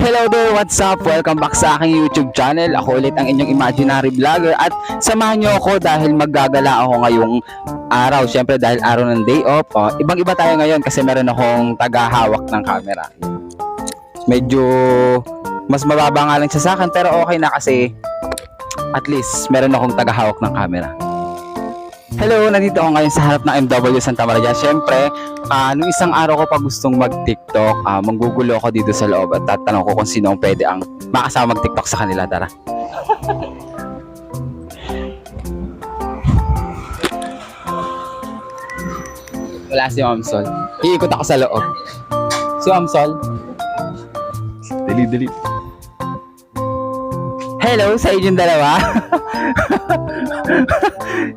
Hello there, what's up? Welcome back sa aking YouTube channel. Ako ulit ang inyong imaginary vlogger at samahan nyo ako dahil maggagala ako ngayong araw. Siyempre dahil araw ng day off. Ibang-iba tayo ngayon kasi meron akong tagahawak ng camera. Medyo mas mababa nga lang siya sa akin pero okay na kasi at least meron akong tagahawak ng camera. Hello, nandito ako ngayon sa harap ng MW Santa Maria. Siyempre, nung isang araw ko pa gustong mag-TikTok, manggugulo ako dito sa loob at tatanong ko kung sino ang pwede ang makasama mag-TikTok sa kanila. Tara. Wala si Ma'am Sol. Iikot ako sa loob. Si Ma'am Sol. Dali. Hello sa inyong dalawa.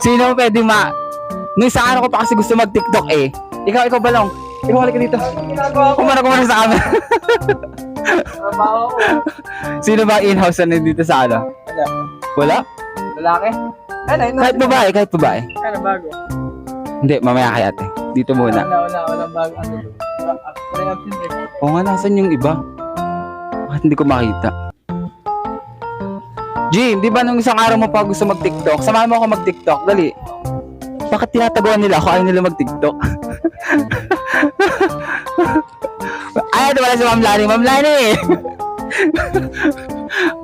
Sino pwede nung isang araw ko pa kasi gusto mag-TikTok eh. Ikaw Balong. Ikaw halika dito. Kumara sa camera. Sino ba in-house na dito sa ano? Wala? Lalaki? Kahit babae. Ano bago? Hindi, mamaya kay ate. Dito muna. Walang bago. Oo nga, nasan yung iba? Bakit hindi ko makita? Jim, di ba nung isang araw mo pa gusto mag-TikTok? Samahan mo ako mag-TikTok, dali. Bakit tinataguan nila ako? Ayaw nila mag-TikTok. Ay, ito pala si Ma'am Lani. Ma'am Lani!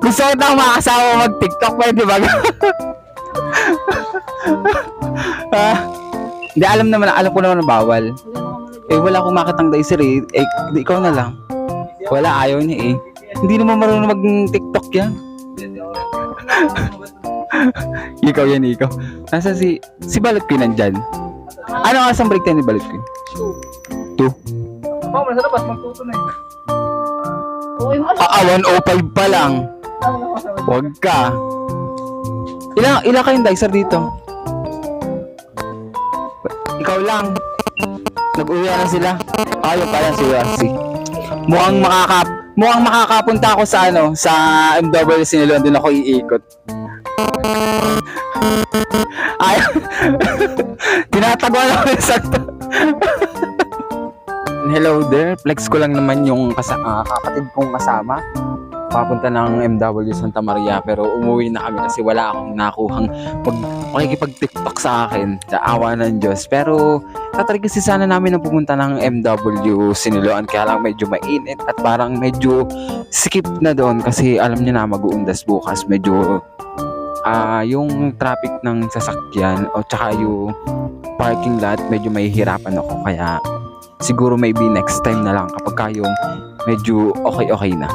Gusto ko na makakasama mag-TikTok, pwede ba? Hindi, alam ko naman na bawal. Eh, wala akong makitang Daisy eh. Ikaw na lang. Wala, ayaw niya eh. Hindi naman marunong mag-TikTok yan. Ikaw. Nasa si Balot Queen nandyan? Ano nga ang break time ni Balot Queen? 2. Baka mo nasa labas, magtuto na yun. 105 pa lang. Huwag ka. Ilan kayong dicer dito? Ikaw lang. Nag-uwi na sila. Yung pala si Yarsi. Mukhang makakapunta ako sa sa MW Sinilon, doon ako iikot. Ay, tinataguan ako yung sakto. Hello there, flex ko lang naman yung kapatid kong kasama. Papunta ng MW Santa Maria pero umuwi na kami kasi wala akong nakuhang makikipag-TikTok sa akin. Sa awa ng Diyos. Pero tatry kasi sana namin na pumunta ng MW Siniloan kaya lang medyo mainit at parang medyo skip na doon kasi alam niyo na mag-uundas bukas. Medyo yung traffic ng sasakyan o tsaka yung parking lot medyo mahihirapan ako kaya siguro maybe next time na lang kapag yung medyo okay na.